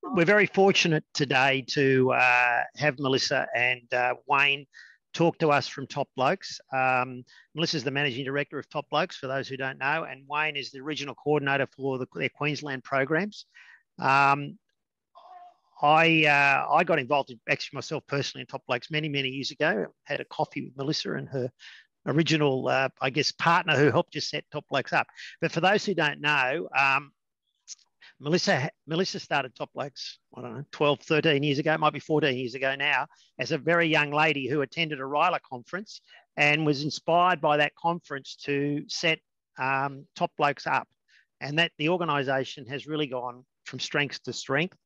We're very fortunate today to have Melissa and Wayne talk to us from Top Blokes. Melissa's the Managing Director of Top Blokes, for those who don't know, and Wayne is the Regional Coordinator for their Queensland programs. I got involved, actually myself personally, in Top Blokes many years ago. Had a coffee with Melissa and her original, I guess, partner who helped just set Top Blokes up. But for those who don't know, Melissa started Top Blokes, I don't know, 12, 13 years ago, it might be 14 years ago now, as a very young lady who attended a RILA conference and was inspired by that conference to set Top Blokes up. And that the organisation has really gone from strength to strength.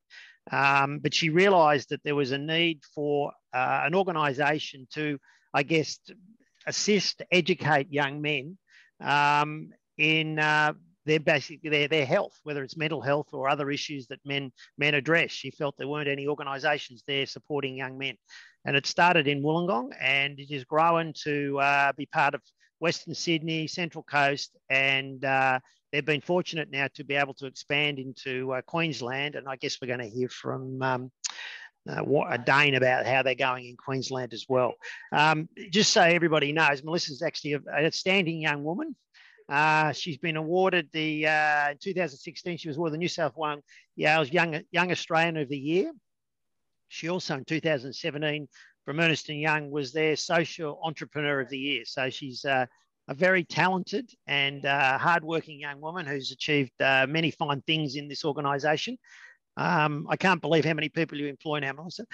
But she realised that there was a need for an organisation to, I guess, assist, educate young men in their health, whether it's mental health or other issues that men address. She felt there weren't any organisations there supporting young men. And it started in Wollongong, and it has grown to be part of Western Sydney, Central Coast, and they've been fortunate now to be able to expand into Queensland. And I guess we're going to hear from Dane about how they're going in Queensland as well. Just so everybody knows, Melissa's actually an outstanding young woman. She's been awarded in 2016, she was awarded the New South Wales Young Australian of the Year. She also, in 2017, from Ernst & Young, was their Social Entrepreneur of the Year. So she's a very talented and hardworking young woman who's achieved many fine things in this organisation. I can't believe how many people you employ now, Melissa,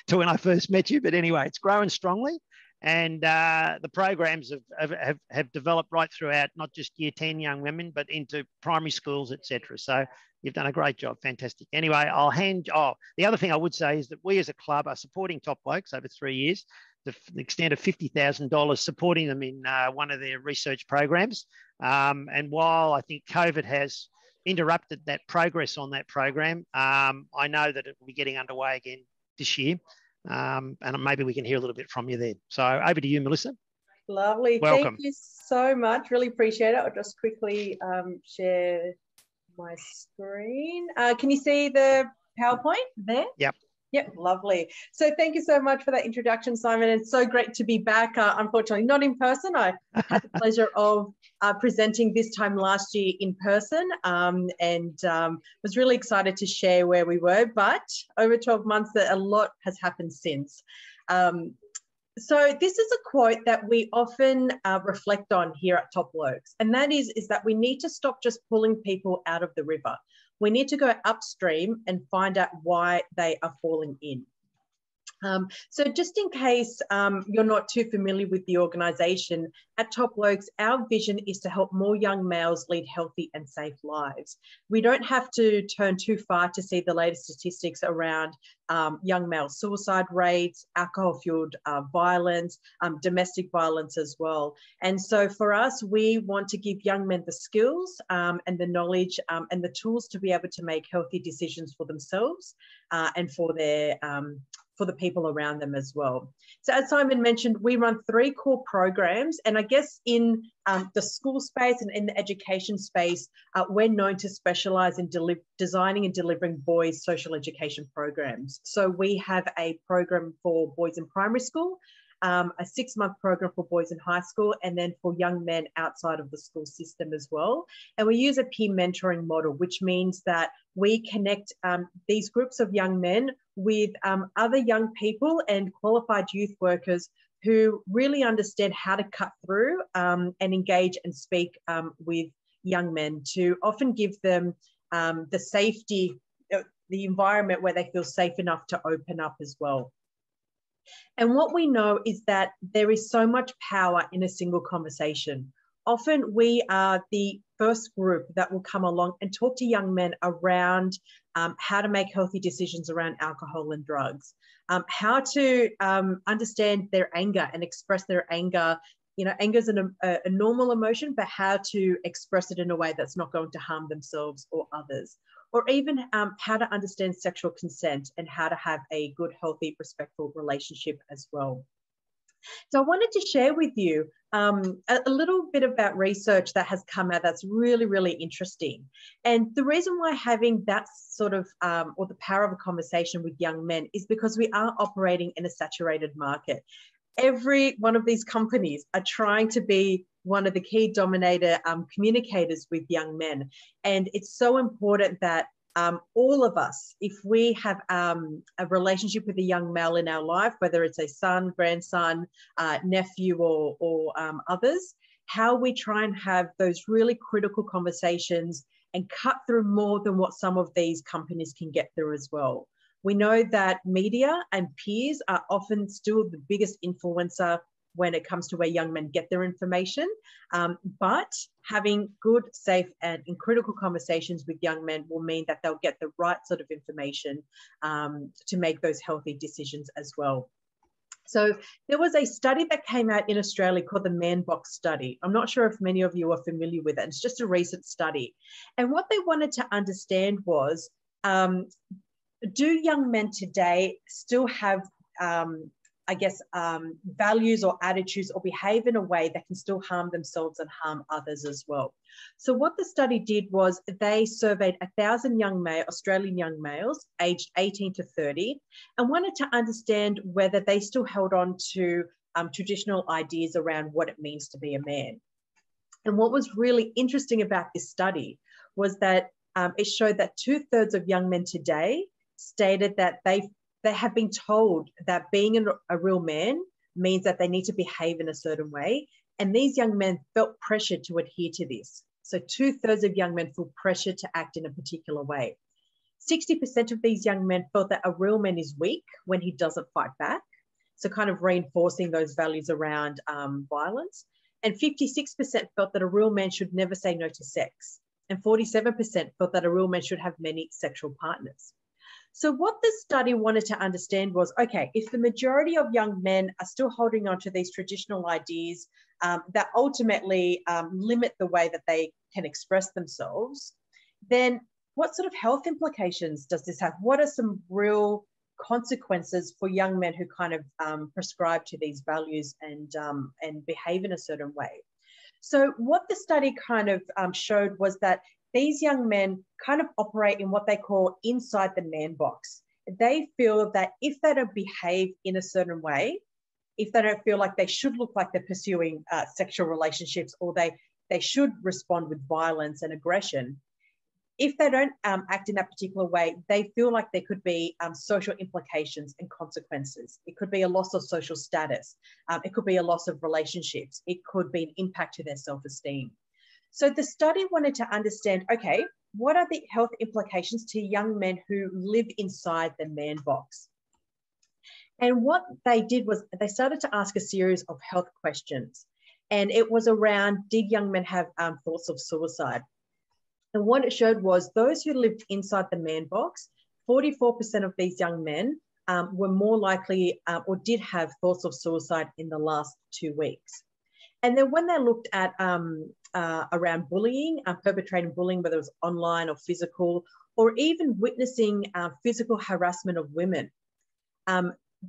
to when I first met you. But anyway, it's growing strongly. And the programs have developed right throughout, not just year 10 young women, but into primary schools, etc. So you've done a great job. Fantastic. Anyway, the other thing I would say is that we as a club are supporting Top Blokes over 3 years, to the extent of $50,000, supporting them in one of their research programs. And while I think COVID has interrupted that progress on that program, I know that it will be getting underway again this year. And maybe we can hear a little bit from you there. So over to you, Melissa. Lovely. Welcome. Thank you so much. Really appreciate it. I'll just quickly share my screen. Can you see the PowerPoint there? Yep. Yep, lovely. So thank you so much for that introduction, Simon. It's so great to be back. Unfortunately, not in person. I had the pleasure of presenting this time last year in person, and was really excited to share where we were. But over 12 months, a lot has happened since. So this is a quote that we often reflect on here at Top Blokes, and that is that we need to stop just pulling people out of the river. We need to go upstream and find out why they are falling in. So just in case you're not too familiar with the organisation, at Top Blokes, our vision is to help more young males lead healthy and safe lives. We don't have to turn too far to see the latest statistics around young male suicide rates, alcohol-fueled violence, domestic violence as well. And so for us, we want to give young men the skills and the knowledge and the tools to be able to make healthy decisions for themselves and for their for the people around them as well. So as Simon mentioned, we run 3 core programs, and I guess in the school space and in the education space, we're known to specialise in designing and delivering boys' social education programs. So we have a program for boys in primary school, a 6-month program for boys in high school, and then for young men outside of the school system as well. And we use a peer mentoring model, which means that we connect these groups of young men with other young people and qualified youth workers who really understand how to cut through and engage and speak with young men, to often give them the safety, the environment where they feel safe enough to open up as well. And what we know is that there is so much power in a single conversation. Often we are the first group that will come along and talk to young men around how to make healthy decisions around alcohol and drugs, how to understand their anger and express their anger. You know, anger is a normal emotion, but how to express it in a way that's not going to harm themselves or others. Or even how to understand sexual consent and how to have a good, healthy, respectful relationship as well. So I wanted to share with you a little bit about research that has come out that's really, really interesting. And the reason why having that sort of, or the power of a conversation with young men is because we are operating in a saturated market. Every one of these companies are trying to be one of the key dominator communicators with young men. And it's so important that all of us, if we have a relationship with a young male in our life, whether it's a son, grandson, nephew, or others, how we try and have those really critical conversations and cut through more than what some of these companies can get through as well. We know that media and peers are often still the biggest influencer when it comes to where young men get their information. But having good, safe, and critical conversations with young men will mean that they'll get the right sort of information to make those healthy decisions as well. So there was a study that came out in Australia called the Man Box study. I'm not sure if many of you are familiar with it. It's just a recent study. And what they wanted to understand was, do young men today still have values or attitudes or behave in a way that can still harm themselves and harm others as well. So what the study did was they surveyed 1,000 Australian young males aged 18 to 30 and wanted to understand whether they still held on to traditional ideas around what it means to be a man. And what was really interesting about this study was that it showed that 2/3 of young men today stated that they have been told that being a real man means that they need to behave in a certain way. And these young men felt pressured to adhere to this. So 2/3 of young men feel pressured to act in a particular way. 60% of these young men felt that a real man is weak when he doesn't fight back. So kind of reinforcing those values around violence. And 56% felt that a real man should never say no to sex. And 47% felt that a real man should have many sexual partners. So what the study wanted to understand was, okay, if the majority of young men are still holding on to these traditional ideas that ultimately limit the way that they can express themselves, then what sort of health implications does this have? What are some real consequences for young men who kind of prescribe to these values and behave in a certain way? So what the study kind of showed was that these young men kind of operate in what they call inside the man box. They feel that if they don't behave in a certain way, if they don't feel like they should look like they're pursuing sexual relationships, or they should respond with violence and aggression, if they don't act in that particular way, they feel like there could be social implications and consequences. It could be a loss of social status. It could be a loss of relationships. It could be an impact to their self-esteem. So the study wanted to understand, okay, what are the health implications to young men who live inside the man box? And what they did was they started to ask a series of health questions. And it was around, did young men have thoughts of suicide? And what it showed was those who lived inside the man box, 44% of these young men were more likely or did have thoughts of suicide in the last 2 weeks. And then when they looked at around bullying, perpetrating bullying, whether it was online or physical, or even witnessing physical harassment of women,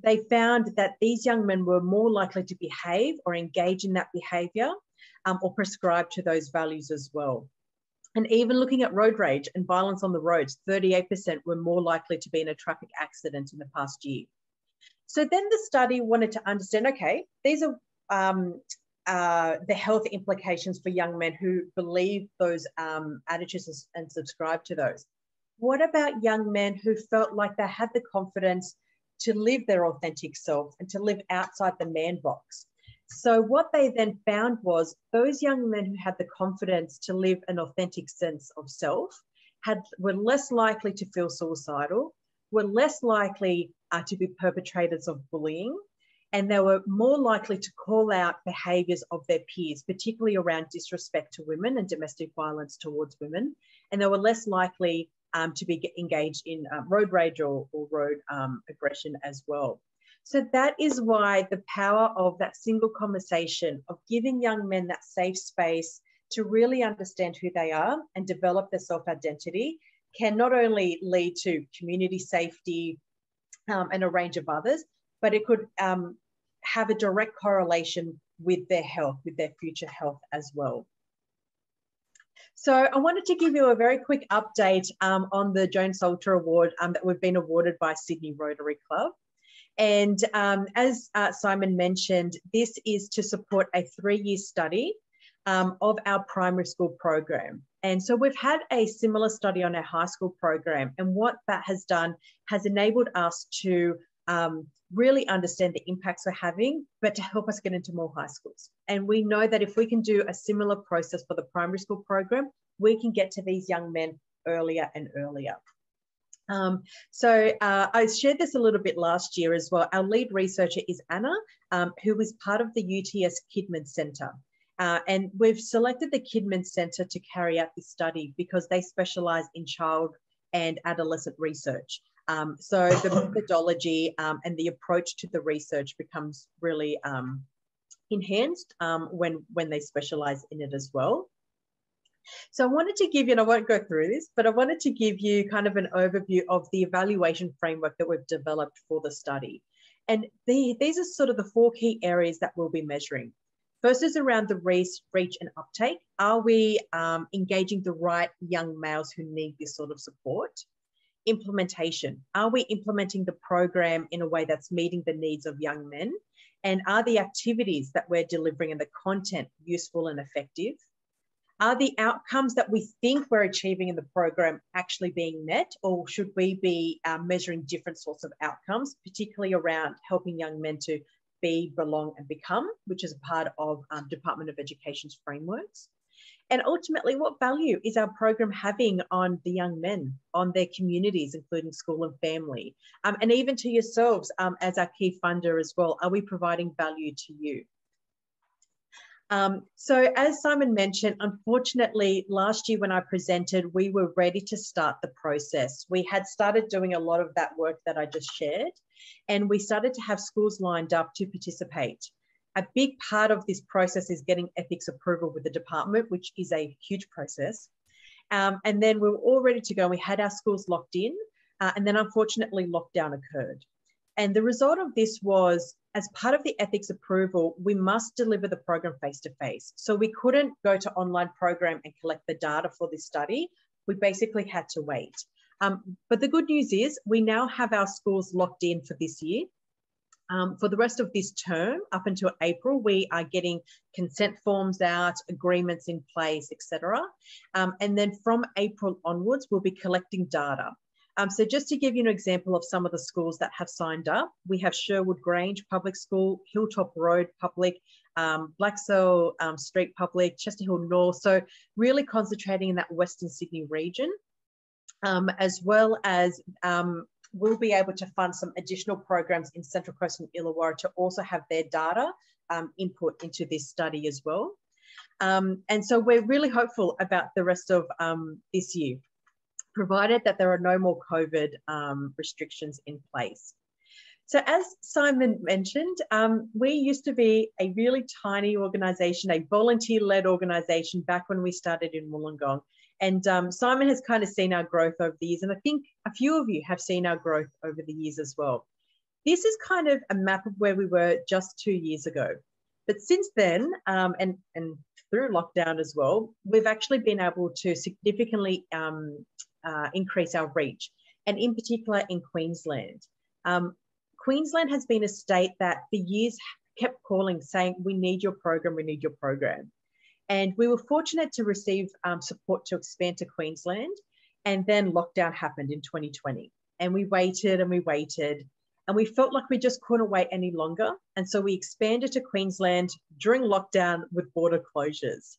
they found that these young men were more likely to behave or engage in that behavior or prescribe to those values as well. And even looking at road rage and violence on the roads, 38% were more likely to be in a traffic accident in the past year. So then the study wanted to understand, okay, these are the health implications for young men who believe those attitudes and subscribe to those. What about young men who felt like they had the confidence to live their authentic self and to live outside the man box? So what they then found was those young men who had the confidence to live an authentic sense of self were less likely to feel suicidal, were less likely to be perpetrators of bullying, and they were more likely to call out behaviours of their peers, particularly around disrespect to women and domestic violence towards women. And they were less likely to be engaged in road rage or road aggression as well. So that is why the power of that single conversation, of giving young men that safe space to really understand who they are and develop their self-identity, can not only lead to community safety and a range of others, but it could have a direct correlation with their health, with their future health as well. So I wanted to give you a very quick update on the Joan Salter Award that we've been awarded by Sydney Rotary Club. And as Simon mentioned, this is to support a 3-year study of our primary school program. And so we've had a similar study on our high school program. And what that has done has enabled us to really understand the impacts we're having, but to help us get into more high schools. And we know that if we can do a similar process for the primary school program, we can get to these young men earlier and earlier. I shared this a little bit last year as well. Our lead researcher is Anna, who is part of the UTS Kidman Centre. And we've selected the Kidman Centre to carry out this study because they specialise in child and adolescent research. So the methodology and the approach to the research becomes really enhanced when they specialise in it as well. So I wanted to give you, and I won't go through this, but I wanted to give you kind of an overview of the evaluation framework that we've developed for the study. And these are sort of the 4 key areas that we'll be measuring. First is around the reach and uptake. Are we engaging the right young males who need this sort of support? Implementation. Are we implementing the program in a way that's meeting the needs of young men? And are the activities that we're delivering and the content useful and effective? Are the outcomes that we think we're achieving in the program actually being met, or should we be measuring different sorts of outcomes, particularly around helping young men to be, belong and become, which is a part of Department of Education's frameworks? And ultimately, what value is our program having on the young men, on their communities, including school and family, and even to yourselves as our key funder as well? Are we providing value to you? So as Simon mentioned, unfortunately, last year when I presented, we were ready to start the process. We had started doing a lot of that work that I just shared, and we started to have schools lined up to participate. A big part of this process is getting ethics approval with the department, which is a huge process. And then we were all ready to go. We had our schools locked in, and then unfortunately lockdown occurred. And the result of this was, as part of the ethics approval, we must deliver the program face-to-face. So we couldn't go to online program and collect the data for this study. We basically had to wait. But the good news is we now have our schools locked in for this year. For the rest of this term, up until April, we are getting consent forms out, agreements in place, etc. And then from April onwards, we'll be collecting data. So just to give you an example of some of the schools that have signed up, we have Sherwood Grange Public School, Hilltop Road Public, Blokes Street Public, Chester Hill North. So really concentrating in that Western Sydney region, as well as we'll be able to fund some additional programs in Central Coast and Illawarra to also have their data input into this study as well. And so we're really hopeful about the rest of this year, provided that there are no more COVID restrictions in place. So as Simon mentioned, we used to be a really tiny organisation, a volunteer-led organisation back when we started in Wollongong. And Simon has kind of seen our growth over the years, and I think a few of you have seen our growth over the years as well. This is kind of a map of where we were just 2 years ago. But since then, and through lockdown as well, we've actually been able to significantly increase our reach, and in particular in Queensland. Queensland has been a state that for years kept calling, saying, we need your program, we need your program. And we were fortunate to receive support to expand to Queensland, and then lockdown happened in 2020. And we waited and we waited, and we felt like we just couldn't wait any longer. And so we expanded to Queensland during lockdown with border closures.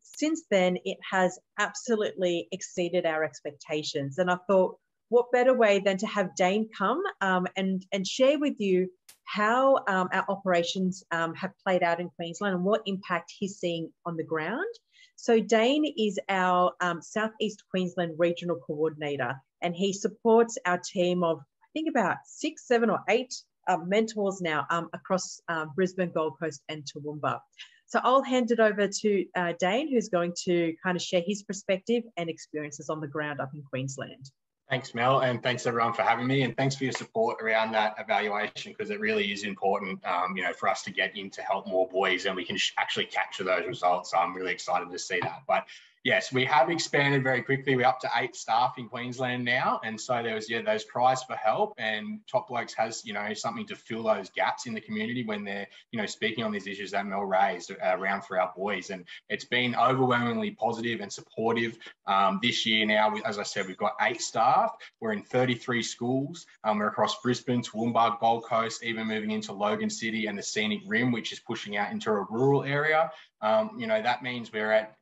Since then, it has absolutely exceeded our expectations. And I thought, what better way than to have Dane come and share with you how our operations have played out in Queensland and what impact he's seeing on the ground. So Dane is our Southeast Queensland Regional Coordinator, and he supports our team of, I think, about 6, 7 or 8 mentors now across Brisbane, Gold Coast and Toowoomba. So I'll hand it over to Dane, who's going to kind of share his perspective and experiences on the ground up in Queensland. Thanks, Mel, and thanks everyone for having me, and thanks for your support around that evaluation, because it really is important, for us to get in to help more boys, and we can actually capture those results. So I'm really excited to see that. But yes, we have expanded very quickly. We're up to 8 staff in Queensland now, and so there was those cries for help, and Top Blokes has something to fill those gaps in the community when they're speaking on these issues that Mel raised around for our boys, and it's been overwhelmingly positive and supportive. This year now, as I said, we've got 8 staff. We're in 33 schools. We're across Brisbane, Toowoomba, Gold Coast, even moving into Logan City and the Scenic Rim, which is pushing out into a rural area. That means we're at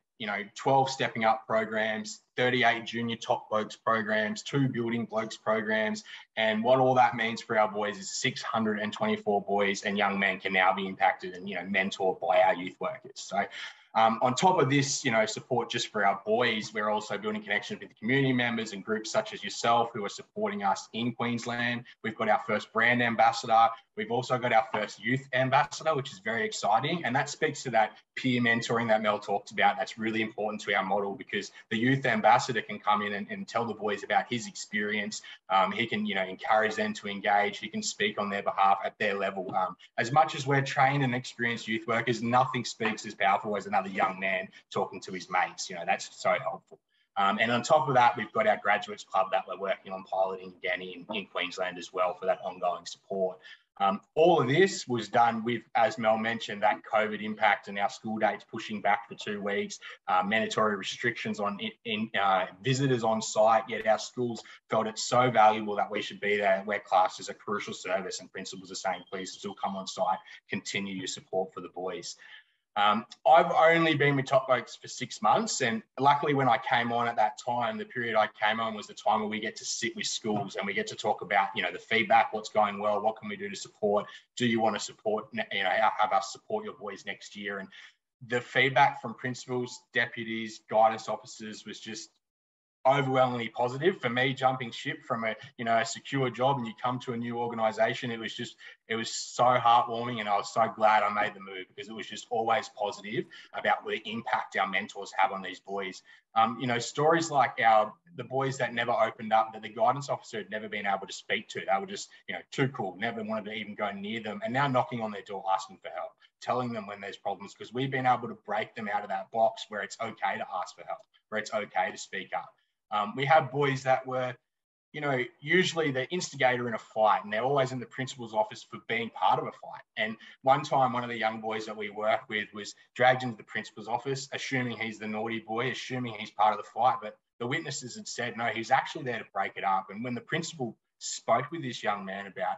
12 stepping up programs, 38 junior Top Blokes programs, 2 building blokes programs. And what all that means for our boys is 624 boys and young men can now be impacted and, mentored by our youth workers. So on top of this, support just for our boys, we're also building connections with the community members and groups such as yourself who are supporting us in Queensland. We've got our first brand ambassador. We've also got our first youth ambassador, which is very exciting. And that speaks to that peer mentoring that Mel talked about. That's really important to our model, because the youth ambassador can come in and tell the boys about his experience. He can, encourage them to engage. He can speak on their behalf at their level. As much as we're trained and experienced youth workers, nothing speaks as powerful as another young man talking to his mates. That's so helpful. And on top of that, we've got our graduates club that we're working on piloting again in Queensland as well for that ongoing support. All of this was done with, as Mel mentioned, that COVID impact and our school dates pushing back for 2 weeks, mandatory restrictions on visitors on site, yet our schools felt it's so valuable that we should be there where class is a crucial service, and principals are saying, please still come on site, continue your support for the boys. I've only been with Top Blokes for 6 months, and luckily when I came on at that time, the period I came on was the time where we get to sit with schools and we get to talk about, the feedback, what's going well, what can we do to support, do you want to support, have us support your boys next year? And the feedback from principals, deputies, guidance officers was just overwhelmingly positive. For me, jumping ship from a secure job and you come to a new organisation, it was so heartwarming, and I was so glad I made the move, because it was just always positive about the impact our mentors have on these boys. Stories like the boys that never opened up, that the guidance officer had never been able to speak to. They were just too cool, never wanted to even go near them, and now knocking on their door asking for help, telling them when there's problems, because we've been able to break them out of that box where it's okay to ask for help, where it's okay to speak up. We have boys that were, usually the instigator in a fight, and they're always in the principal's office for being part of a fight. And one time, one of the young boys that we work with was dragged into the principal's office, assuming he's the naughty boy, assuming he's part of the fight. But the witnesses had said, no, he's actually there to break it up. And when the principal spoke with this young man about,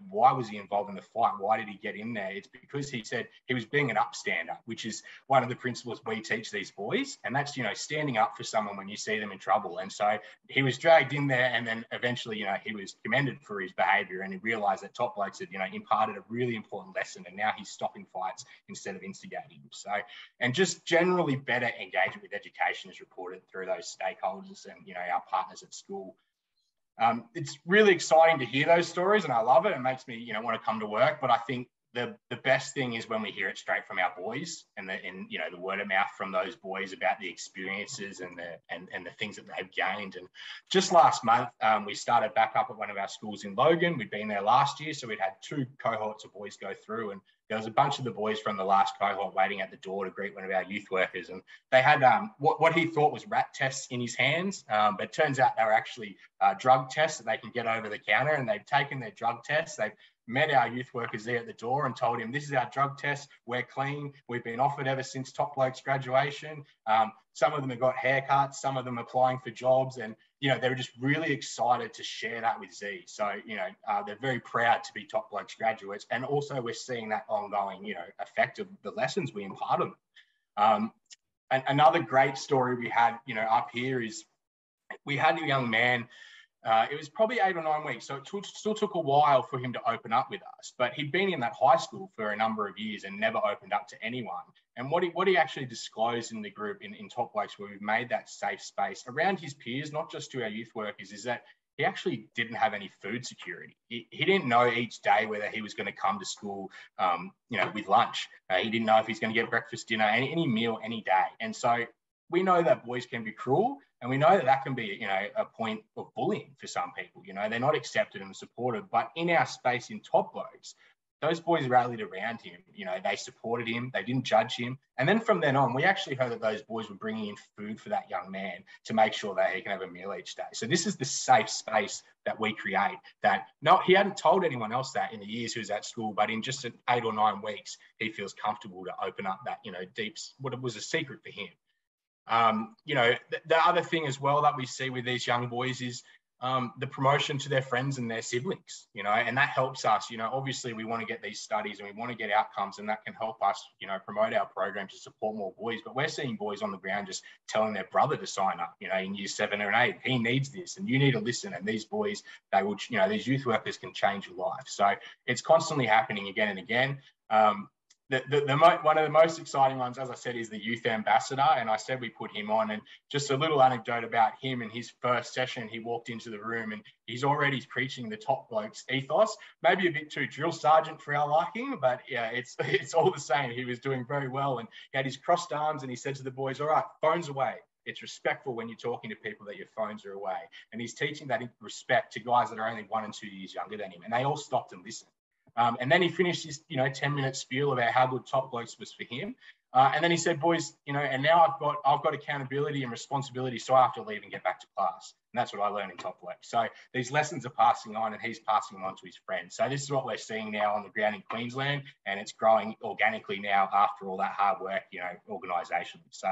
why was he involved in the fight? Why did he get in there? It's because he said he was being an upstander, which is one of the principles we teach these boys. And that's, standing up for someone when you see them in trouble. And so he was dragged in there, and then eventually, he was commended for his behaviour, and he realised that Top Blokes had, imparted a really important lesson, and now he's stopping fights instead of instigating them. So, and just generally better engagement with education is reported through those stakeholders and, our partners at school. It's really exciting to hear those stories, and I love it. It makes me, want to come to work. But I think the best thing is when we hear it straight from our boys, and the word of mouth from those boys about the experiences and the things that they've gained. And just last month, we started back up at one of our schools in Logan. We'd been there last year, so we'd had 2 cohorts of boys go through, and there was a bunch of the boys from the last cohort waiting at the door to greet one of our youth workers. And they had what he thought was rat tests in his hands, but it turns out they were actually drug tests that they can get over the counter. And they've taken their drug tests. They've met our youth workers there at the door and told him, this is our drug test, we're clean, we've been offered ever since Top Blokes graduation. Some of them have got haircuts, some of them applying for jobs, and they were just really excited to share that with Z. So they're very proud to be Top Blokes graduates, and also we're seeing that ongoing effect of the lessons we impart on them. And another great story we had up here is we had a young man. It was probably 8 or 9 weeks, so it still took a while for him to open up with us. But he'd been in that high school for a number of years and never opened up to anyone. And what he actually disclosed in the group in Top Blokes, where we've made that safe space around his peers, not just to our youth workers, is that he actually didn't have any food security. He didn't know each day whether he was going to come to school, with lunch. He didn't know if he's going to get breakfast, dinner, any meal, any day. And so we know that boys can be cruel, and we know that that can be, you know, a point of bullying for some people. You know, they're not accepted and supported. But in our space in Top Blokes, those boys rallied around him. You know, they supported him. They didn't judge him. And then from then on, we actually heard that those boys were bringing in food for that young man to make sure that he can have a meal each day. So this is the safe space that we create. That no, he hadn't told anyone else that in the years he was at school, but in just 8 or 9 weeks, he feels comfortable to open up that, you know, deep, what was a secret for him. You know, the other thing as well that we see with these young boys is the promotion to their friends and their siblings, you know, and that helps us. You know, obviously we want to get these studies and we want to get outcomes, and that can help us, you know, promote our program to support more boys. But we're seeing boys on the ground just telling their brother to sign up, you know, in year 7 or 8, he needs this and you need to listen. And these boys, they will, you know, these youth workers can change your life. So it's constantly happening again and again. One of the most exciting ones, as I said, is the youth ambassador. And I said we put him on. And just a little anecdote about him. In his first session, he walked into the room and he's already preaching the Top Blokes ethos. Maybe a bit too drill sergeant for our liking, but yeah, it's all the same. He was doing very well, and he had his crossed arms, and he said to the boys, "All right, phones away. It's respectful when you're talking to people that your phones are away." And he's teaching that respect to guys that are only 1 and 2 years younger than him. And they all stopped and listened. And then he finished his, you know, 10-minute spiel about how good Top Blokes was for him. And then he said, "Boys, you know, and now I've got accountability and responsibility, so I have to leave and get back to class." And that's what I learned in Top Blokes. So these lessons are passing on, and he's passing them on to his friends. So this is what we're seeing now on the ground in Queensland, and it's growing organically now after all that hard work, you know, organisationally. So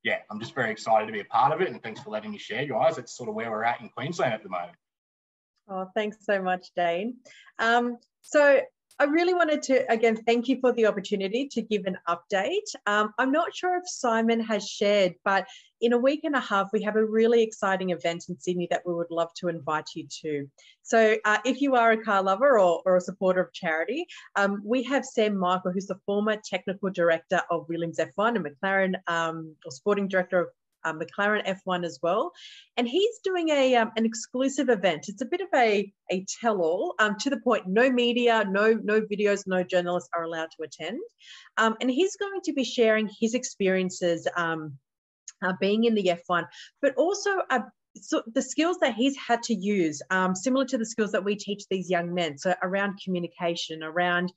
yeah, I'm just very excited to be a part of it, and thanks for letting me share, guys. It's sort of where we're at in Queensland at the moment. Oh, thanks so much, Dane. So I really wanted to, again, thank you for the opportunity to give an update. I'm not sure if Simon has shared, but in a week and a half, we have a really exciting event in Sydney that we would love to invite you to. So if you are a car lover or a supporter of charity, we have Sam Michael, who's the former technical director of Williams F1 and McLaren, or sporting director of McLaren F1 as well. And he's doing an exclusive event. It's a bit of a tell-all, to the point, no media, no videos, no journalists are allowed to attend. And he's going to be sharing his experiences being in the F1, but also so the skills that he's had to use, similar to the skills that we teach these young men. So around communication, around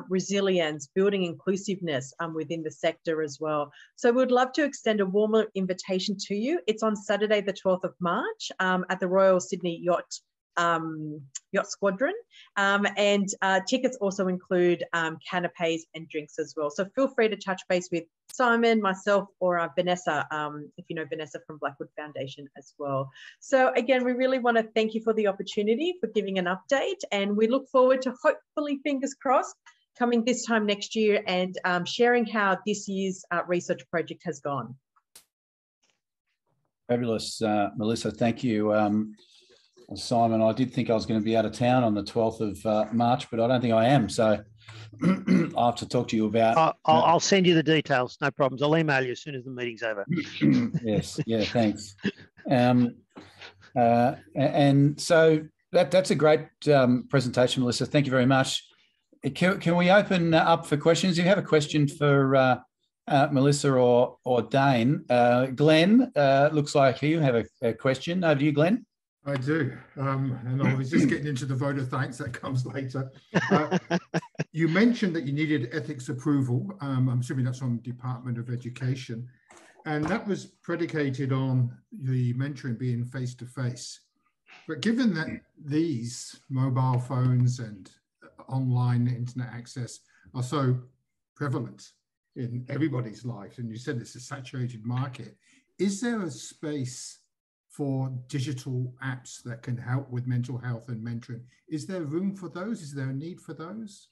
resilience, building inclusiveness within the sector as well. So we'd love to extend a warmer invitation to you. It's on Saturday, the 12th of March at the Royal Sydney Yacht Squadron, and tickets also include canapes and drinks as well. So feel free to touch base with Simon, myself, or Vanessa, if you know Vanessa from Blackwood Foundation as well. So again, we really want to thank you for the opportunity for giving an update, and we look forward to, hopefully, fingers crossed, coming this time next year and sharing how this year's research project has gone. Fabulous, Melissa. Thank you. Simon, I did think I was going to be out of town on the 12th of March, but I don't think I am. So I'll have to talk to you about... I'll send you the details. No problems. I'll email you as soon as the meeting's over. Yes. Yeah, thanks. And so that's a great presentation, Melissa. Thank you very much. Can we open up for questions? If you have a question for Melissa or Dane, Glenn, looks like you have a question. Over to you, Glenn. I do, and I was just getting into the vote of thanks that comes later. You mentioned that you needed ethics approval. I'm assuming that's from the Department of Education, and that was predicated on the mentoring being face-to-face. But given that these mobile phones and online internet access are so prevalent in everybody's lives, and you said it's a saturated market, is there a space for digital apps that can help with mental health and mentoring? Is there room for those? Is there a need for those?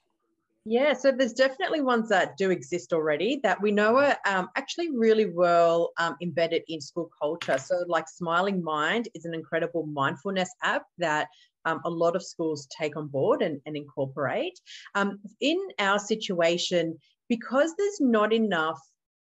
Yeah, so there's definitely ones that do exist already that we know are actually really well embedded in school culture. So like Smiling Mind is an incredible mindfulness app that a lot of schools take on board and incorporate. In our situation, because there's not enough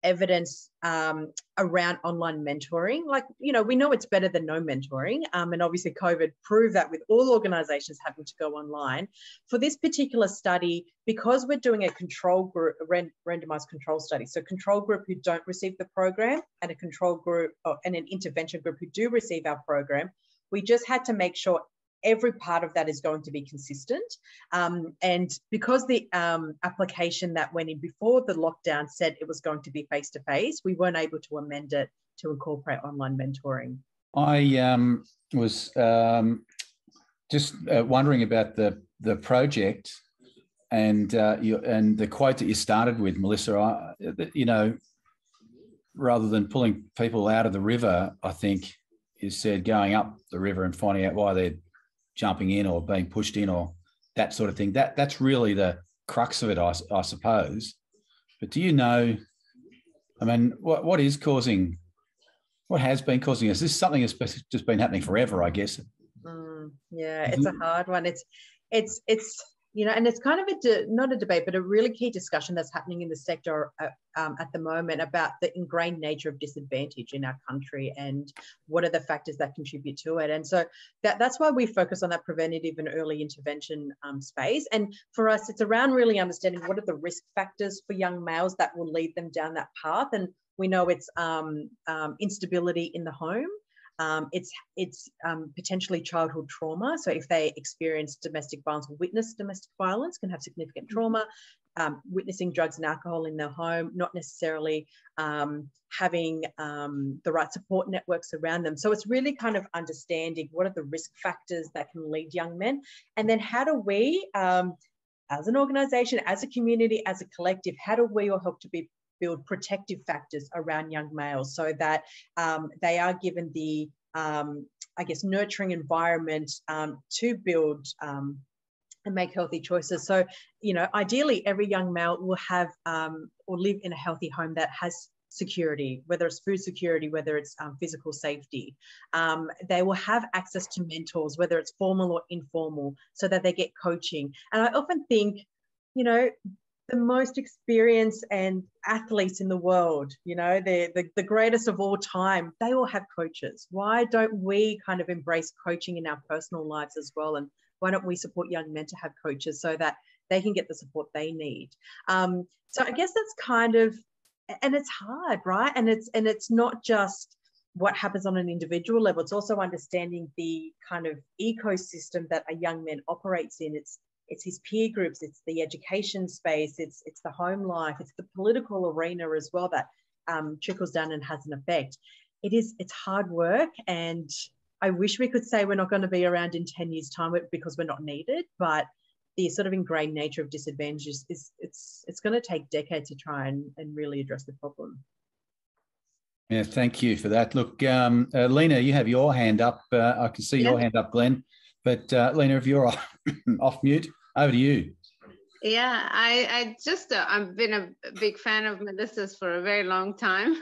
evidence around online mentoring. Like, you know, we know it's better than no mentoring. And obviously COVID proved that with all organizations having to go online. For this particular study, because we're doing a control group, a randomized control study, so control group who don't receive the program and a control group and an intervention group who do receive our program, we just had to make sure every part of that is going to be consistent. And because the application that went in before the lockdown said it was going to be face-to-face, we weren't able to amend it to incorporate online mentoring. I was just wondering about the project and the quote that you started with, Melissa. You know, rather than pulling people out of the river, I think you said going up the river and finding out why they're jumping in or being pushed in or that sort of thing. That's really the crux of it, I suppose. But do you know, I mean, what has been causing us? This is something that's just been happening forever, I guess. Yeah, it's a hard one. It's you know, and it's kind of not a debate, but a really key discussion that's happening in the sector at the moment about the ingrained nature of disadvantage in our country and what are the factors that contribute to it. And so that's why we focus on that preventative and early intervention space. And for us, it's around really understanding what are the risk factors for young males that will lead them down that path. And we know it's instability in the home. It's potentially childhood trauma. So if they experience domestic violence or witness domestic violence, can have significant trauma. Witnessing drugs and alcohol in their home, not necessarily having the right support networks around them. So it's really kind of understanding what are the risk factors that can lead young men, and then how do we, as an organisation, as a community, as a collective, how do we all help to build protective factors around young males so that they are given the, I guess, nurturing environment to build and make healthy choices. So, you know, ideally every young male will have or live in a healthy home that has security, whether it's food security, whether it's physical safety. They will have access to mentors, whether it's formal or informal, so that they get coaching. And I often think, you know, the most experienced and athletes in the world, you know, the greatest of all time, they all have coaches. Why don't we kind of embrace coaching in our personal lives as well? And why don't we support young men to have coaches so that they can get the support they need? So I guess that's kind of, and it's hard, right? And it's not just what happens on an individual level. It's also understanding the kind of ecosystem that a young man operates in. It's his peer groups, it's the education space, it's the home life, it's the political arena as well that trickles down and has an effect. It's hard work, and I wish we could say we're not going to be around in 10 years' time because we're not needed, but the sort of ingrained nature of disadvantage it's going to take decades to try and really address the problem. Yeah, thank you for that. Look, Lena, you have your hand up. I can see your hand up, Glenn. But Lena, if you're off mute, over to you. Yeah, I've been a big fan of Melissa's for a very long time.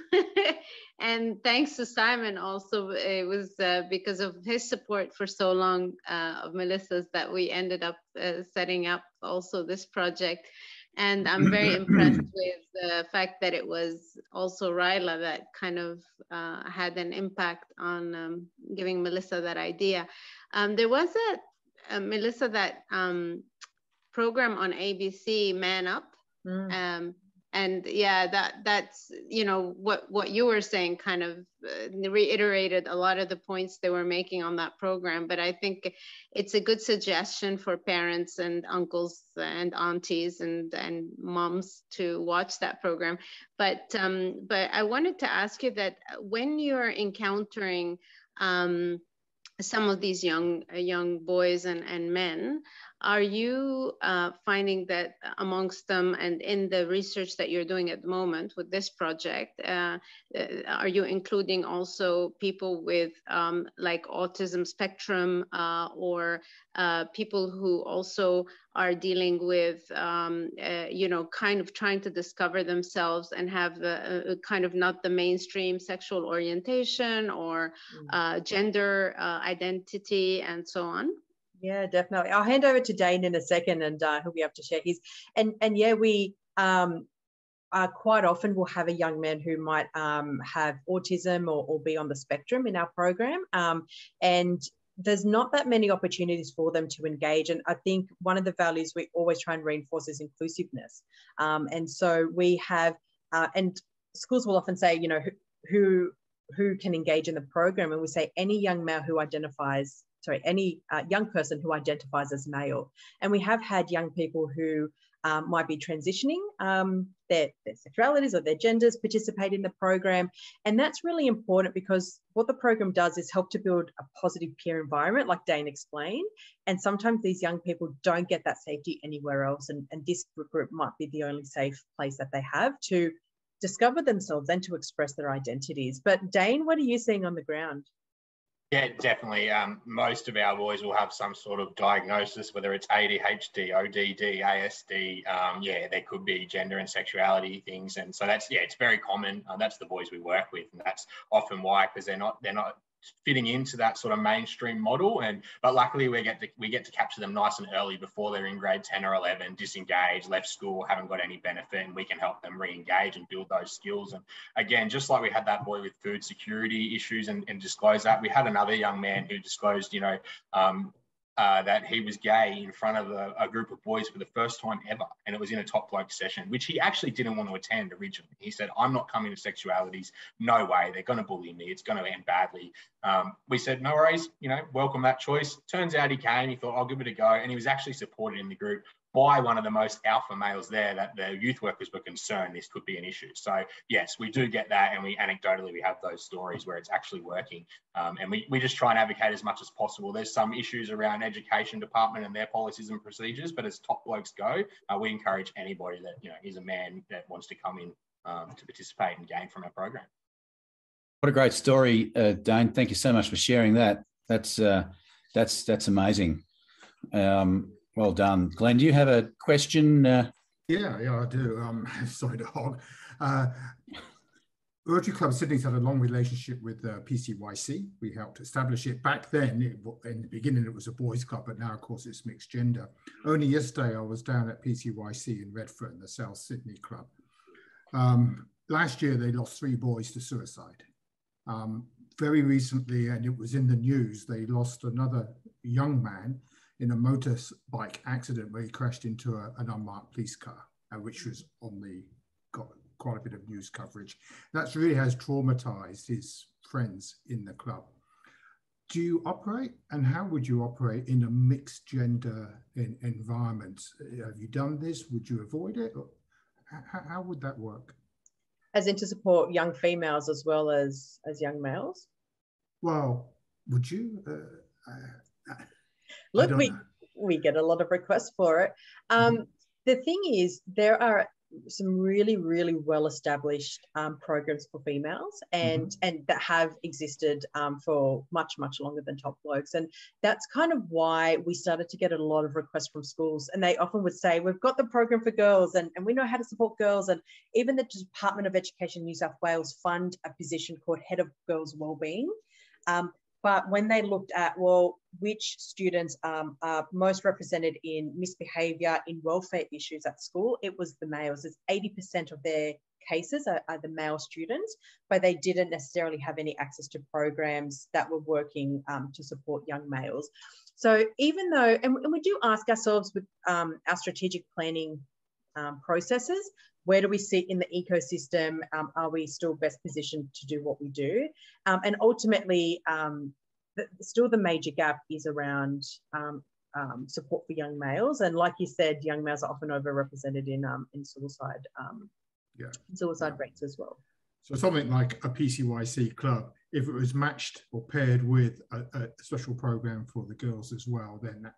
And thanks to Simon also, it was because of his support for so long of Melissa's that we ended up setting up also this project. And I'm very impressed with the fact that it was also Ryla that kind of had an impact on giving Melissa that idea. There was Melissa, that program on ABC, Man Up. And yeah, that's, you know, what you were saying kind of reiterated a lot of the points they were making on that program. But I think it's a good suggestion for parents and uncles and aunties and moms to watch that program. But I wanted to ask you that when you're encountering some of these young boys and men, are you finding that amongst them, and in the research that you're doing at the moment with this project, are you including also people with like autism spectrum or people who also are dealing with, you know, kind of trying to discover themselves and have kind of not the mainstream sexual orientation or gender identity and so on? Yeah, definitely. I'll hand over to Dane in a second, and he'll be able to share his. And yeah, we quite often we'll have a young man who might have autism or be on the spectrum in our program. And there's not that many opportunities for them to engage. And I think one of the values we always try and reinforce is inclusiveness. And so we have, and schools will often say, you know, who can engage in the program. And we say any young male who identifies, sorry, any young person who identifies as male. And we have had young people who might be transitioning their sexualities or their genders, participate in the program. And that's really important because what the program does is help to build a positive peer environment, like Dane explained. And sometimes these young people don't get that safety anywhere else. And this group might be the only safe place that they have to discover themselves and to express their identities. But Dane, what are you seeing on the ground? Yeah, definitely. Most of our boys will have some sort of diagnosis, whether it's ADHD, ODD, ASD. Yeah, there could be gender and sexuality things, and so that's, yeah, it's very common. That's the boys we work with, and that's often why, because they're not fitting into that sort of mainstream model. But luckily we get to capture them nice and early before they're in grade 10 or 11, disengaged, left school, haven't got any benefit, and we can help them re-engage and build those skills. And again, just like we had that boy with food security issues and disclosed that, we had another young man who disclosed, you know, that he was gay in front of a group of boys for the first time ever. And it was in a Top Blokes session, which he actually didn't want to attend originally. He said, I'm not coming to sexualities. No way. They're going to bully me. It's going to end badly. We said, no worries, you know, welcome that choice. Turns out he came, he thought, I'll give it a go. And he was actually supported in the group by one of the most alpha males there, that the youth workers were concerned this could be an issue. So yes, we do get that. And we anecdotally, we have those stories where it's actually working. And we just try and advocate as much as possible. There's some issues around education department and their policies and procedures, but as Top Blokes go, we encourage anybody that, you know, is a man that wants to come in to participate and gain from our program. What a great story, Dane. Thank you so much for sharing that. That's amazing. Well done. Glenn, do you have a question? Yeah, I do. Sorry to hog. Rotary Club Sydney's had a long relationship with PCYC. We helped establish it. Back then, in the beginning, it was a boys' club, but now, of course, it's mixed gender. Only yesterday, I was down at PCYC in Redfern, the South Sydney Club. Last year, they lost 3 boys to suicide. Very recently, and it was in the news, they lost another young man in a motorbike accident where he crashed into an unmarked police car, which was got quite a bit of news coverage. That really has traumatized his friends in the club. Do you operate, and how would you operate in a mixed gender environment? Have you done this? Would you avoid it? Or how would that work? As in to support young females as well as young males? Well, would you? Look, we get a lot of requests for it. The thing is, there are some really, really well-established programs for females and that have existed for much, much longer than Top Blokes. And that's kind of why we started to get a lot of requests from schools. And they often would say, we've got the program for girls and we know how to support girls. And even the Department of Education New South Wales fund a position called Head of Girls Wellbeing. But when they looked at, well, which students are most represented in misbehaviour, in welfare issues at school, it was the males. It's 80% of their cases are the male students, but they didn't necessarily have any access to programs that were working to support young males. So even though, and we do ask ourselves with our strategic planning processes, where do we sit in the ecosystem? Are we still best positioned to do what we do? And ultimately, still the major gap is around support for young males. And like you said, young males are often overrepresented in suicide, rates as well. So something like a PCYC club, if it was matched or paired with a special program for the girls as well, then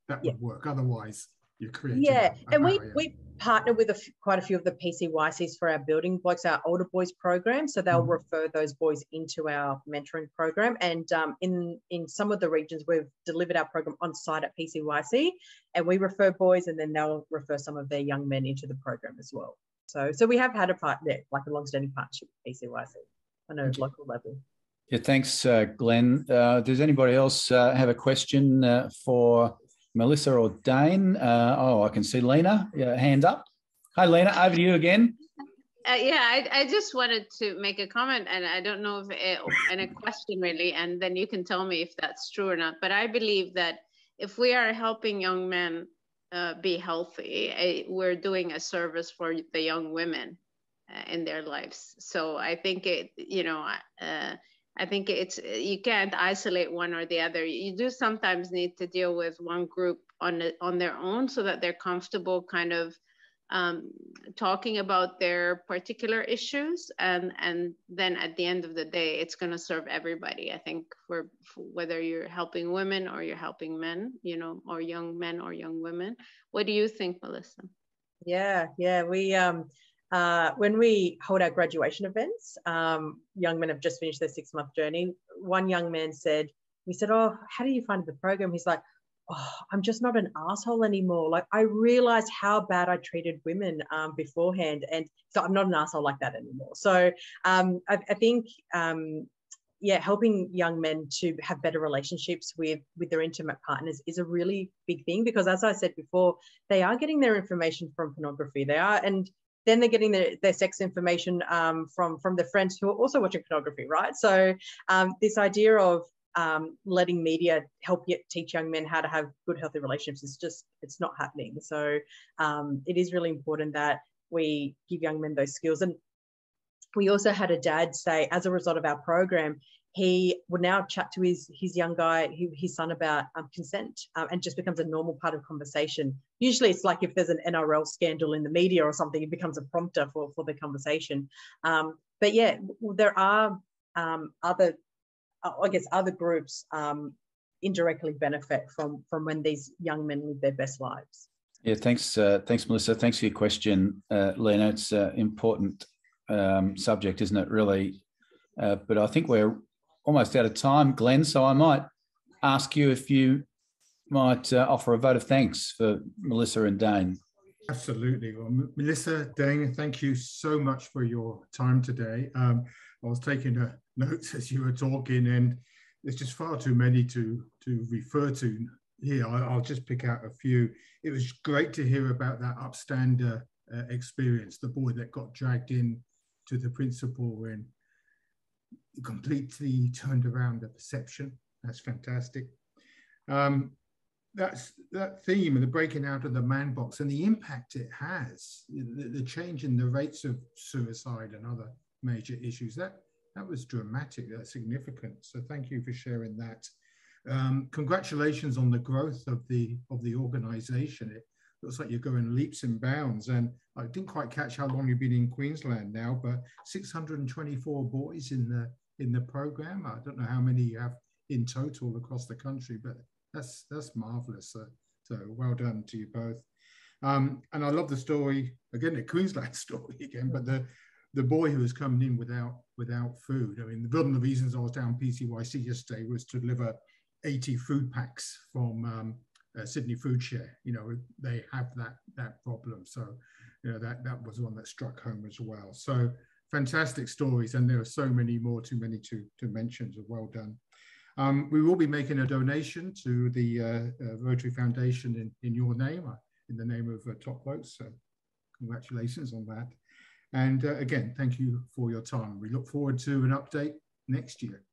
that would work. Otherwise, you're creating and we partner with quite a few of the PCYCs for our building blokes, our older boys program. So they'll refer those boys into our mentoring program. And in some of the regions, we've delivered our program on site at PCYC, and we refer boys, and then they'll refer some of their young men into the program as well. So we have had a long-standing partnership with PCYC on a local level. Yeah, thanks, Glenn. Does anybody else have a question for Melissa or Dane? I can see Lena, hand up. Hi, Lena, over to you again. I just wanted to make a comment, and I don't know if and a question really, and then you can tell me if that's true or not. But I believe that if we are helping young men be healthy, we're doing a service for the young women in their lives. So I think I think you can't isolate one or the other. You do sometimes need to deal with one group on their own so that they're comfortable kind of talking about their particular issues, and then at the end of the day, it's going to serve everybody. I think for whether you're helping women or you're helping men, or young men or young women. What do you think, Melissa? Yeah, we when we hold our graduation events, young men have just finished their 6-month journey. One young man said, we said, "Oh, how do you find the program?" He's like, "Oh, I'm just not an asshole anymore. Like, I realized how bad I treated women beforehand, and so I'm not an asshole like that anymore." So I think, helping young men to have better relationships with their intimate partners is a really big thing, because as I said before, they are getting their information from pornography. They are, and then they're getting their sex information from their friends who are also watching pornography, right? So this idea of letting media help teach young men how to have good, healthy relationships it's not happening. So it is really important that we give young men those skills. And we also had a dad say, as a result of our program, he would now chat to his young guy, his son, about consent, and just becomes a normal part of conversation. Usually it's like if there's an NRL scandal in the media or something, it becomes a prompter for the conversation. But yeah, there are other groups indirectly benefit from when these young men live their best lives. Yeah, thanks, Melissa. Thanks for your question, Lena. It's an important subject, isn't it, really? But I think we're almost out of time, Glenn, so I might ask you if you might offer a vote of thanks for Melissa and Dane. Absolutely. Well, Melissa, Dane, thank you so much for your time today. I was taking notes as you were talking, and there's just far too many to refer to here. I'll just pick out a few. It was great to hear about that upstander experience, the boy that got dragged in to the principal and completely turned around the perception. That's fantastic. That's that theme of the breaking out of the man box and the impact it has, the change in the rates of suicide and other major issues. That was dramatic. That's significant. So thank you for sharing that. Congratulations on the growth of the organization. It looks like you're going leaps and bounds. And I didn't quite catch how long you've been in Queensland now, but 624 boys in the program. I don't know how many you have in total across the country, but that's marvelous. So well done to you both. And I love the story, again, the Queensland story again, but the boy who was coming in without food. I mean, one of the reasons I was down PCYC yesterday was to deliver 80 food packs from Sydney Food Share. They have that problem. So, that was one that struck home as well. So fantastic stories, and there are so many more, too many to mention. So well done. We will be making a donation to the Rotary Foundation in your name, in the name of Top Blokes. So congratulations on that. And again, thank you for your time. We look forward to an update next year.